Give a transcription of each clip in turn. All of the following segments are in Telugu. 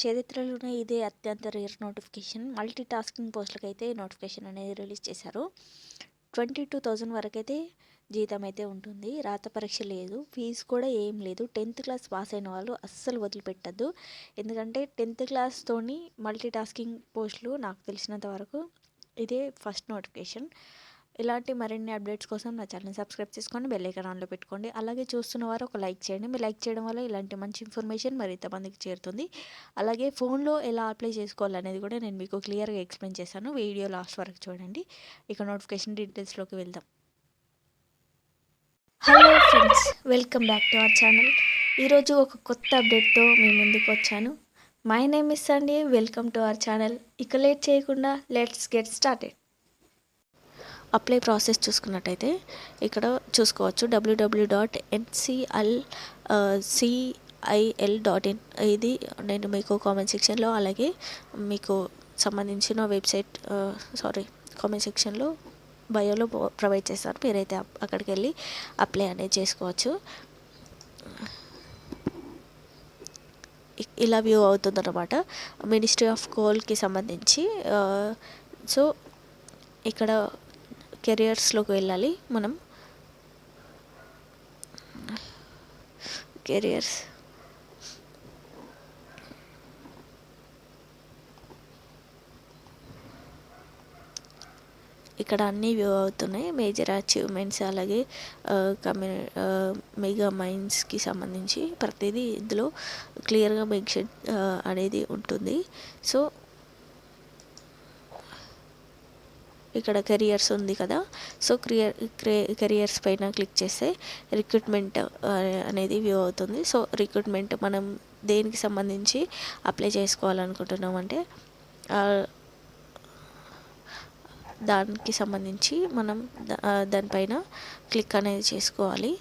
చరిత్రలోనే ఇదే అత్యంత రేర్ నోటిఫికేషన్. మల్టీ టాస్కింగ్ పోస్టులకైతే నోటిఫికేషన్ అనేది రిలీజ్ చేశారు. 22,000 వరకైతే జీతం అయితే ఉంటుంది. రాత పరీక్ష లేదు, ఫీజు కూడా ఏం లేదు. 10th క్లాస్ పాస్ అయిన వాళ్ళు అస్సలు వదిలిపెట్టద్దు. ఎందుకంటే 10th క్లాస్తోని మల్టీ టాస్కింగ్ పోస్టులు నాకు తెలిసినంత వరకు ఇదే ఫస్ట్ నోటిఫికేషన్. ఇలాంటి మరిన్ని అప్డేట్స్ కోసం నా ఛానల్ సబ్స్క్రైబ్ చేసుకొని బెల్ ఐకాన్ ఆన్లో పెట్టుకోండి. అలాగే చూస్తున్నవారు ఒక లైక్ చేయండి. మీరు లైక్ చేయడం వల్ల ఇలాంటి మంచి ఇన్ఫర్మేషన్ మరింత మందికి చేరుతుంది. అలాగే ఫోన్లో ఎలా అప్లై చేసుకోవాలనేది కూడా నేను మీకు క్లియర్గా ఎక్స్ప్లెయిన్ చేశాను. వీడియో లాస్ట్ వరకు చూడండి. ఇక నోటిఫికేషన్ డీటెయిల్స్లోకి వెళ్దాం. Hello friends, welcome back to our channel. ఈరోజు ఒక కొత్త అప్డేట్తో మీ ముందుకు వచ్చాను. My name is Sunday. Welcome to our channel. ఇక లేట్ చేయకుండా let's get started. Apply process చూసుకున్నట్టయితే ఇక్కడ చూసుకోవచ్చు www.ncil.in. ఇది నేను మీకు కామెంట్ సెక్షన్లో అలాగే మీకు సంబంధించిన వెబ్సైట్ కామెంట్ సెక్షన్లో బయోలో ప్రొవైడ్ చేస్తాను. మీరైతే అక్కడికి వెళ్ళి అప్లై అనేది చేసుకోవచ్చు. ఇలా వ్యూ అవుతుందన్నమాట. మినిస్ట్రీ ఆఫ్ కోల్కి సంబంధించి. సో ఇక్కడ కెరియర్స్లోకి వెళ్ళాలి మనం. కెరియర్స్ ఇక్కడ అన్నీ వ్యూ అవుతున్నాయి. మేజర్ అచీవ్మెంట్స్ అలాగే మెగా మైన్స్కి సంబంధించి ప్రతిదీ ఇందులో క్లియర్గా మెన్షన్ అనేది ఉంటుంది. సో ఇక్కడ కెరియర్స్ ఉంది కదా. సో కెరియర్స్ పైన క్లిక్ చేస్తే రిక్రూట్మెంట్ అనేది వ్యూ అవుతుంది. సో రిక్రూట్మెంట్ మనం దేనికి సంబంధించి అప్లై చేసుకోవాలనుకుంటున్నాం అంటే దానికి సంబంధించి మనం దానిపైన క్లిక్ అనేది చేసుకోవాలి.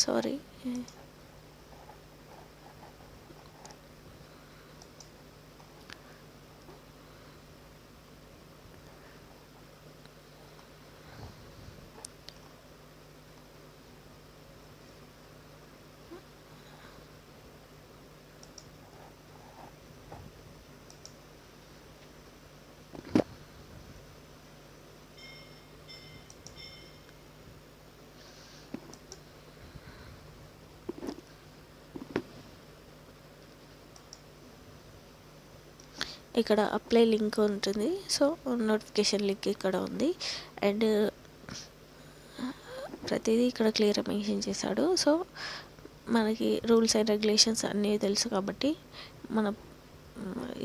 సారీ, ఇక్కడ అప్లై లింక్ ఉంటుంది. సో నోటిఫికేషన్ లింక్ ఇక్కడ ఉంది. అండ్ ప్రతిదీ ఇక్కడ క్లియర్గా మెన్షన్ చేశాడు. సో మనకి రూల్స్ అండ్ రెగ్యులేషన్స్ అన్నీ తెలుసు కాబట్టి మనం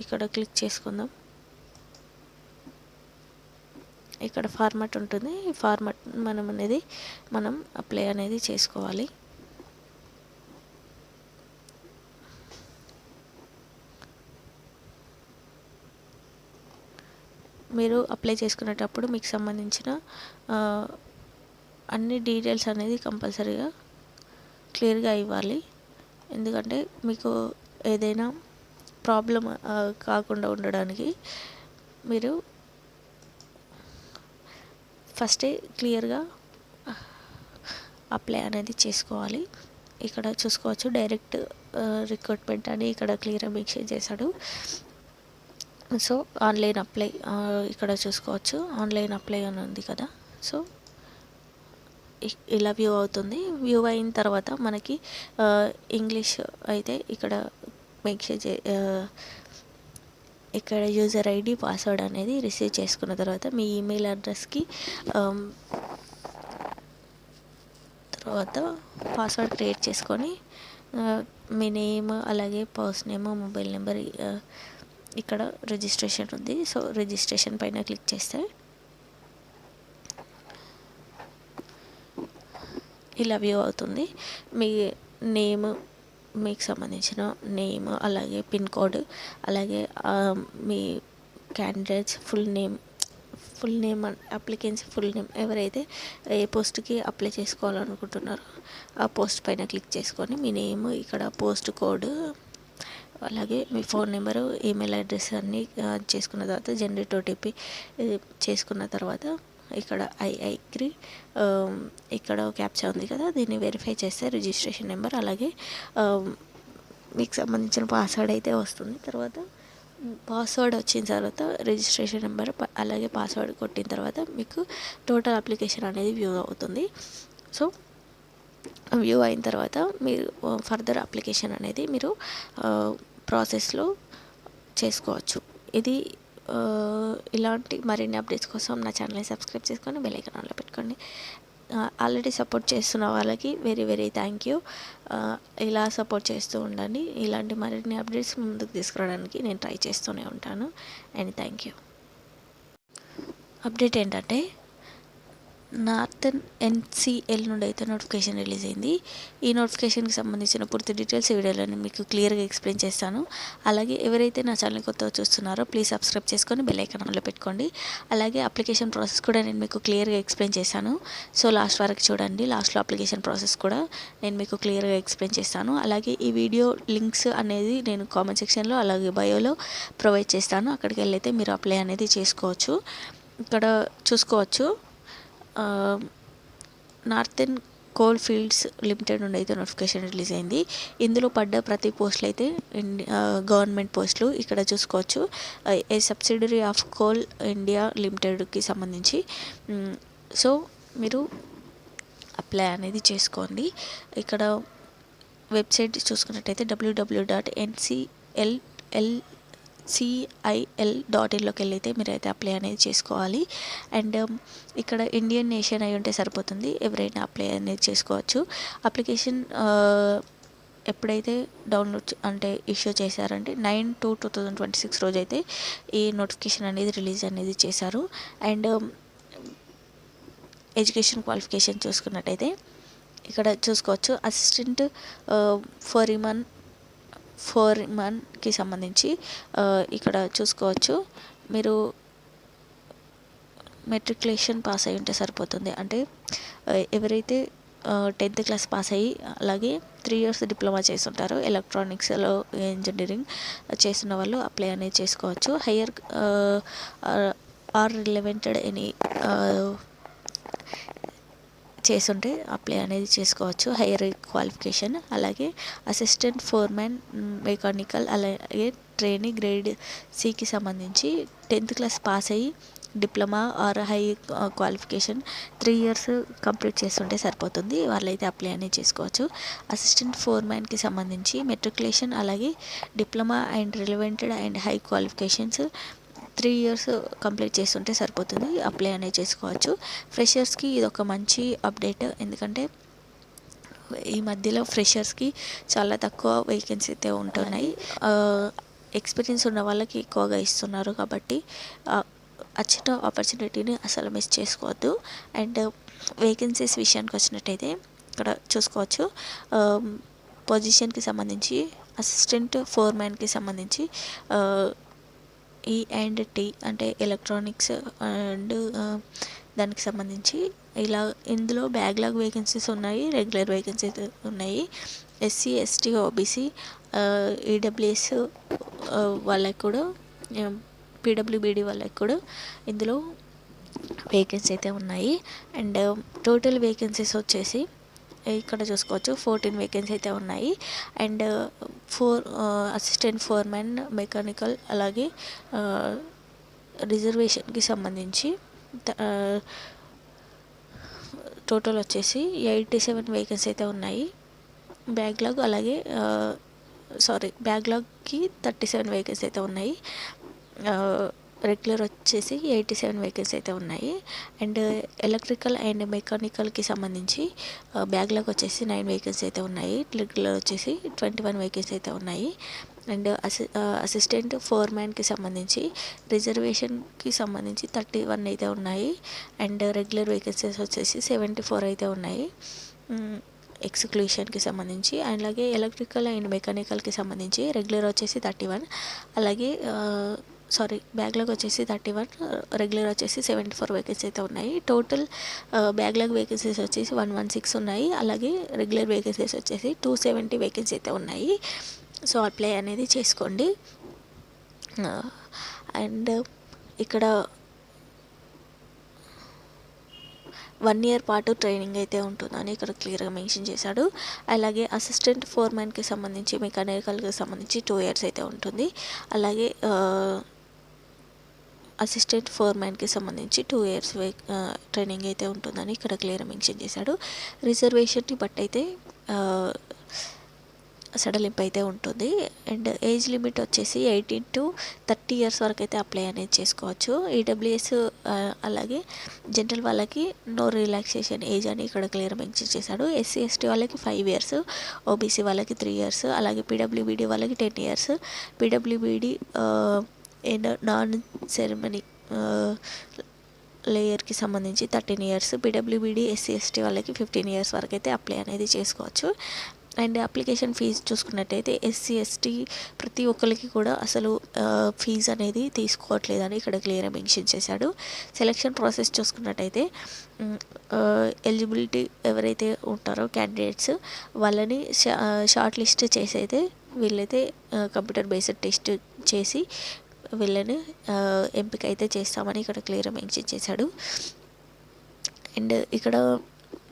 ఇక్కడ క్లిక్ చేసుకుందాం. ఇక్కడ ఫార్మాట్ ఉంటుంది. ఈ ఫార్మాట్ మనం అప్లై అనేది చేసుకోవాలి. మీరు అప్లై చేసుకునేటప్పుడు మీకు సంబంధించిన అన్ని డీటెయిల్స్ అనేది కంపల్సరీగా క్లియర్గా ఇవ్వాలి. ఎందుకంటే మీకు ఏదైనా ప్రాబ్లం కాకుండా ఉండడానికి మీరు ఫస్టే క్లియర్గా అప్లై అనేది చేసుకోవాలి. ఇక్కడ చూసుకోవచ్చు డైరెక్ట్ రిక్రూట్మెంట్ అని ఇక్కడ క్లియర్గా మెన్షన్ చేశాడు. సో ఆన్లైన్ అప్లై ఇక్కడ చూసుకోవచ్చు. ఆన్లైన్ అప్లై అని ఉంది కదా. సో ఇలా వ్యూ అవుతుంది. వ్యూ అయిన తర్వాత మనకి ఇంగ్లీష్ అయితే ఇక్కడ మెన్షన్ ఇక్కడ యూజర్ ఐడి పాస్వర్డ్ అనేది రిసీవ్ చేసుకున్న తర్వాత మీ ఈమెయిల్ అడ్రస్కి తర్వాత పాస్వర్డ్ క్రియేట్ చేసుకొని మీ నేమ్ అలాగే పర్స్ నేమ్ మొబైల్ నెంబర్ ఇక్కడ రిజిస్ట్రేషన్ ఉంది. సో రిజిస్ట్రేషన్ పైన క్లిక్ చేస్తే ఇలా వ్యూ అవుతుంది. మీ నేమ్, మీకు సంబంధించిన నేమ్ అలాగే పిన్ కోడ్ అలాగే మీ candidates full name applicants full name ఎవరైతే ఏ పోస్ట్కి అప్లై చేసుకోవాలనుకుంటున్నారో ఆ పోస్ట్ పైన క్లిక్ చేసుకొని మీ నేమ్ ఇక్కడ పోస్ట్ కోడ్ అలాగే మీ ఫోన్ నెంబరు ఈమెయిల్ అడ్రస్ అన్నీ చేసుకున్న తర్వాత జనరేట్ ఓటీపీ చేసుకున్న తర్వాత ఇక్కడ ఐఐక్రి ఇక్కడ క్యాప్చా ఉంది కదా, దీన్ని వెరిఫై చేస్తే రిజిస్ట్రేషన్ నెంబర్ అలాగే మీకు సంబంధించిన పాస్వర్డ్ అయితే వస్తుంది. తర్వాత పాస్వర్డ్ వచ్చిన తర్వాత రిజిస్ట్రేషన్ నెంబర్ అలాగే పాస్వర్డ్ కొట్టిన తర్వాత మీకు టోటల్ అప్లికేషన్ అనేది వ్యూ అవుతుంది. సో వ్యూ అయిన తర్వాత మీరు ఫర్దర్ అప్లికేషన్ అనేది మీరు ప్రాసెస్లో చేసుకోవచ్చు. ఇది ఇలాంటి మరిన్ని అప్డేట్స్ కోసం నా ఛానల్ని సబ్స్క్రైబ్ చేసుకొని బెల్ ఐకాన్ ఆన్లో పెట్టుకోండి. ఆల్రెడీ సపోర్ట్ చేస్తున్న వాళ్ళకి వెరీ వెరీ థ్యాంక్ యూ. ఇలా సపోర్ట్ చేస్తూ ఉండండి. ఇలాంటి మరిన్ని అప్డేట్స్ ముందుకు తీసుకురావడానికి నేను ట్రై చేస్తూనే ఉంటాను. And thank you. అప్డేట్ ఏంటంటే నార్థన్ ఎన్సిఎల్ నుండి అయితే నోటిఫికేషన్ రిలీజ్ అయింది. ఈ నోటిఫికేషన్కి సంబంధించిన పూర్తి డీటెయిల్స్ ఈ వీడియోలో నేను మీకు క్లియర్గా ఎక్స్ప్లెయిన్ చేస్తాను. అలాగే ఎవరైతే నా ఛానల్ కొత్తగా చూస్తున్నారో ప్లీజ్ సబ్స్క్రైబ్ చేసుకొని బెల్ ఐకాన్ ఆన్లో పెట్టుకోండి. అలాగే అప్లికేషన్ ప్రాసెస్ కూడా నేను మీకు క్లియర్గా ఎక్స్ప్లెయిన్ చేశాను. సో లాస్ట్ వరకు చూడండి. లాస్ట్లో అప్లికేషన్ ప్రాసెస్ కూడా నేను మీకు క్లియర్గా ఎక్స్ప్లెయిన్ చేస్తాను. అలాగే ఈ వీడియో లింక్స్ అనేది నేను కామెంట్ సెక్షన్లో అలాగే బయోలో ప్రొవైడ్ చేస్తాను. అక్కడికి వెళ్ళైతే మీరు అప్లై అనేది చేసుకోవచ్చు. ఇక్కడ చూసుకోవచ్చు నార్థన్ కోల్ ఫీల్డ్స్ లిమిటెడ్ నుండి అయితే నోటిఫికేషన్ రిలీజ్ అయింది. ఇందులో పడ్డ ప్రతి పోస్టులు అయితే గవర్నమెంట్ పోస్టులు. ఇక్కడ చూసుకోవచ్చు ఏ సబ్సిడరీ ఆఫ్ కోల్ ఇండియా లిమిటెడ్కి సంబంధించి. సో మీరు అప్లై అనేది చేసుకోండి. ఇక్కడ వెబ్సైట్ చూసుకున్నట్టయితే www.ncil.in.లోకి వెళ్ళైతే మీరైతే అప్లై అనేది చేసుకోవాలి. అండ్ ఇక్కడ ఇండియన్ నేషన్ అయి ఉంటే సరిపోతుంది, ఎవరైనా అప్లై అనేది చేసుకోవచ్చు. అప్లికేషన్ ఎప్పుడైతే డౌన్లోడ్ అంటే ఇష్యూ చేశారంటే 9/2/2026 రోజు అయితే ఈ నోటిఫికేషన్ అనేది రిలీజ్ అనేది చేశారు. అండ్ ఎడ్యుకేషన్ క్వాలిఫికేషన్ చూసుకున్నట్టయితే ఇక్కడ చూసుకోవచ్చు అసిస్టెంట్ ఫోర్మన్కి సంబంధించి ఇక్కడ చూసుకోవచ్చు మీరు మెట్రికులేషన్ పాస్ అయి ఉంటే సరిపోతుంది. అంటే ఎవరైతే 10th క్లాస్ పాస్ అయ్యి అలాగే 3 years డిప్లొమా చేస్తుంటారో ఎలక్ట్రానిక్స్లో ఇంజనీరింగ్ చేస్తున్న వాళ్ళు అప్లై అనేది చేసుకోవచ్చు. హయ్యర్ ఆర్ రిలవెంటెడ్ ఎనీ చేస్తుంటే అప్లై అనేది చేసుకోవచ్చు. హైయర్ క్వాలిఫికేషన్ అలాగే అసిస్టెంట్ ఫోర్మెన్ మెకానికల్ అలాగే ట్రైనీ గ్రేడ్ సికి సంబంధించి 10th క్లాస్ పాస్ అయ్యి diploma or high qualification 3 years complete చేస్తుంటే సరిపోతుంది, వాళ్ళైతే అప్లై అనేది చేసుకోవచ్చు. అసిస్టెంట్ ఫోర్మెన్కి సంబంధించి మెట్రికులేషన్ అలాగే diploma and రిలవెంటెడ్ and high qualifications 3 years complete చేస్తుంటే సరిపోతుంది, అప్లై అనేది చేసుకోవచ్చు. ఫ్రెషర్స్కి ఇది ఒక మంచి అప్డేట్. ఎందుకంటే ఈ మధ్యలో ఫ్రెషర్స్కి చాలా తక్కువ వేకెన్సీ అయితే ఉంటున్నాయి. ఎక్స్పీరియన్స్ ఉన్న వాళ్ళకి ఎక్కువగా ఇస్తున్నారు కాబట్టి వచ్చిన ఆపర్చునిటీని అసలు మిస్ చేసుకోవద్దు. అండ్ వేకెన్సీస్ విషయానికి వచ్చినట్టయితే ఇక్కడ చూసుకోవచ్చు పొజిషన్కి సంబంధించి అసిస్టెంట్ ఫోర్మ్యాన్కి సంబంధించి E&T అంటే ఎలక్ట్రానిక్స్ అండ్ దానికి సంబంధించి ఇలా ఇందులో బ్యాక్లాగ్ వేకెన్సీస్ ఉన్నాయి, రెగ్యులర్ వేకెన్సీస్ ఉన్నాయి. SC ST OBC EWS వాళ్ళకి కూడా PWBD వాళ్ళకి కూడా ఇందులో వేకెన్సీ అయితే ఉన్నాయి. అండ్ టోటల్ వేకెన్సీస్ వచ్చేసి ఇక్కడ చూసుకోవచ్చు 14 వేకెన్సీ అయితే ఉన్నాయి. అండ్ 4 అసిస్టెంట్ ఫోర్మెన్ మెకానికల్ అలాగే రిజర్వేషన్కి సంబంధించి టోటల్ వచ్చేసి 87 వేకెన్సీ అయితే ఉన్నాయి. బ్యాక్లాగ్ అలాగే బ్యాక్లాగ్కి 37 వేకెన్సీ అయితే ఉన్నాయి. రెగ్యులర్ వచ్చేసి 87 వేకెన్సీ అయితే ఉన్నాయి. అండ్ ఎలక్ట్రికల్ అండ్ మెకానికల్కి సంబంధించి బ్యాక్లాగ్ వచ్చేసి 9 వేకెన్సీ అయితే ఉన్నాయి. రెగ్యులర్ వచ్చేసి 21 వేకెన్సీ అయితే ఉన్నాయి. అండ్ అసిస్టెంట్ ఫోర్మ్యాన్కి సంబంధించి రిజర్వేషన్కి సంబంధించి 31 అయితే ఉన్నాయి. అండ్ రెగ్యులర్ వేకెన్సీస్ వచ్చేసి 74 అయితే ఉన్నాయి ఎక్స్క్లూషన్కి సంబంధించి. అలాగే ఎలక్ట్రికల్ అండ్ మెకానికల్కి సంబంధించి రెగ్యులర్ వచ్చేసి 31 అలాగే బ్యాక్లాగ్ వచ్చేసి 31 రెగ్యులర్ వచ్చేసి 74 వేకెన్సీ అయితే ఉన్నాయి. టోటల్ బ్యాక్లాగ్ వేకెన్సీస్ వచ్చేసి 116 ఉన్నాయి. అలాగే రెగ్యులర్ వేకెన్సీస్ వచ్చేసి 270 వేకెన్సీ అయితే ఉన్నాయి. సో అప్లై అనేది చేసుకోండి. అండ్ ఇక్కడ 1 ఇయర్ పాటు ట్రైనింగ్ అయితే ఉంటుందని ఇక్కడ క్లియర్గా మెన్షన్ చేశాడు. అలాగే అసిస్టెంట్ ఫోర్మెన్కి సంబంధించి మెకానికల్కి సంబంధించి 2 ఇయర్స్ అయితే ఉంటుంది. అలాగే అసిస్టెంట్ ఫోర్మ్యాన్కి సంబంధించి 2 ఇయర్స్ ట్రైనింగ్ అయితే ఉంటుందని ఇక్కడ క్లియర్ మెన్షన్ చేశాడు. రిజర్వేషన్ని బట్టి అయితే సడలింపు అయితే ఉంటుంది. అండ్ ఏజ్ లిమిట్ వచ్చేసి 18 to 30 ఇయర్స్ వరకు అయితే అప్లై అనేది చేసుకోవచ్చు. ఈడబ్ల్యూఎస్ అలాగే జనరల్ వాళ్ళకి నో రిలాక్సేషన్ ఏజ్ అని ఇక్కడ క్లియర్ మెన్షన్ చేశాడు. ఎస్సీ ఎస్టీ వాళ్ళకి 5 ఇయర్స్, ఓబీసీ వాళ్ళకి 3 ఇయర్స్, అలాగే పీడబ్ల్యూబీడీ వాళ్ళకి 10 ఇయర్స్, పీడబ్ల్యూబీడీ అండ్ నాన్ సెరమనీ లేయర్కి సంబంధించి 13 ఇయర్స్, పీడబ్ల్యూబీడీ ఎస్సీ ఎస్టీ వాళ్ళకి 15 ఇయర్స్ వరకు అయితే అప్లై అనేది చేసుకోవచ్చు. అండ్ అప్లికేషన్ ఫీజు చూసుకున్నట్టయితే ఎస్సీ ఎస్టీ ప్రతి ఒక్కరికి కూడా అసలు ఫీజు అనేది తీసుకోవట్లేదని ఇక్కడ క్లియర్గా మెన్షన్ చేశాడు. సెలక్షన్ ప్రాసెస్ చూసుకున్నట్టయితే ఎలిజిబిలిటీ ఎవరైతే ఉంటారో క్యాండిడేట్స్ వాళ్ళని షార్ట్ లిస్ట్ చేసి అయితే వీళ్ళైతే కంప్యూటర్ బేస్డ్ టెస్ట్ చేసి వీళ్ళని ఎంపిక అయితే చేస్తామని ఇక్కడ క్లియర్గా మెన్షన్ చేశాడు. అండ్ ఇక్కడ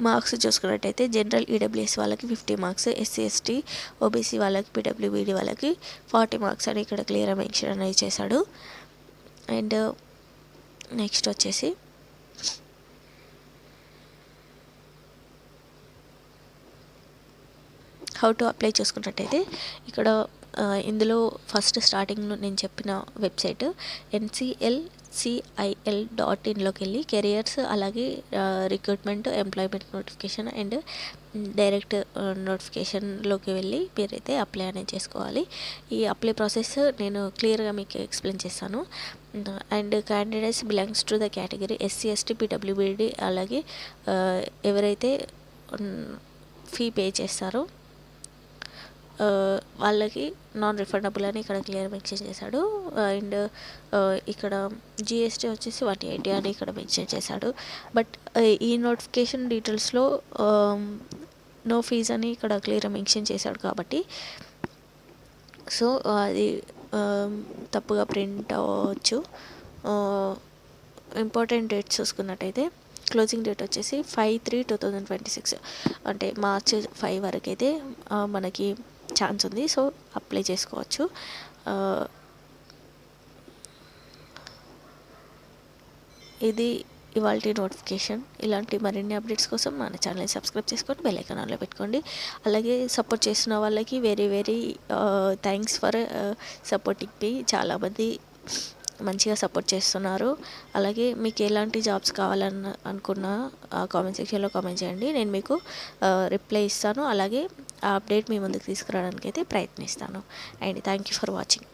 మార్క్స్ చూసుకున్నట్టయితే జనరల్ ఈడబ్ల్యూఎస్ వాళ్ళకి 50 మార్క్స్, ఎస్సీ ఎస్టీ ఓబీసీ వాళ్ళకి పీడబ్ల్యూబీడీ వాళ్ళకి 40 మార్క్స్ అని ఇక్కడ క్లియర్గా మెన్షన్ అనేది చేశాడు. అండ్ నెక్స్ట్ వచ్చేసి హౌ టు అప్లై చూసుకున్నట్టయితే ఇక్కడ ఇందులో ఫస్ట్ స్టార్టింగ్లో నేను చెప్పిన వెబ్సైట్ nclcil.inలోకి వెళ్ళి కెరియర్స్ అలాగే recruitment employment notification and direct నోటిఫికేషన్లోకి వెళ్ళి మీరైతే అప్లై అనేది చేసుకోవాలి. ఈ అప్లై ప్రాసెస్ నేను క్లియర్గా మీకు ఎక్స్ప్లెయిన్ చేస్తాను. And candidates belongs to the category SC ST పీడబ్ల్యూబీడీ అలాగే ఎవరైతే ఫీ పే చేస్తారో వాళ్ళకి నాన్ రిఫండబుల్ అని ఇక్కడ క్లియర్ మెన్షన్ చేశాడు. అండ్ ఇక్కడ జిఎస్టీ వచ్చేసి 180 అని ఇక్కడ మెన్షన్ చేశాడు. బట్ ఈ నోటిఫికేషన్ డీటెయిల్స్లో నో ఫీజ్ అని ఇక్కడ క్లియర్ మెన్షన్ చేశాడు కాబట్టి సో అది తప్పుగా ప్రింట్ అవ్వచ్చు. ఇంపార్టెంట్ డేట్స్ చూసుకున్నట్టయితే క్లోజింగ్ డేట్ వచ్చేసి 5/3/2026 అంటే March 5 వరకు అయితే మనకి ఛాన్స్ ఉంది. సో అప్లై చేసుకోవచ్చు. ఇది ఇవాల్టి నోటిఫికేషన్. ఇలాంటి మరిన్ని అప్డేట్స్ కోసం మన ఛానల్ని సబ్స్క్రైబ్ చేసుకొని బెల్ ఐకాన్ ఆన్లో పెట్టుకోండి. అలాగే సపోర్ట్ చేసిన వాళ్ళకి వెరీ థ్యాంక్స్ ఫర్ సపోర్టింగ్ మీ. చాలామంది మంచిగా సపోర్ట్ చేస్తున్నారు. అలాగే మీకు ఎలాంటి జాబ్స్ కావాలని అనుకున్నా కామెంట్ సెక్షన్లో కామెంట్ చేయండి. నేను మీకు రిప్లై ఇస్తాను. అలాగే ఆ అప్డేట్ మీ ముందుకు తీసుకురావడానికి అయితే ప్రయత్నిస్తాను. And thank you for watching.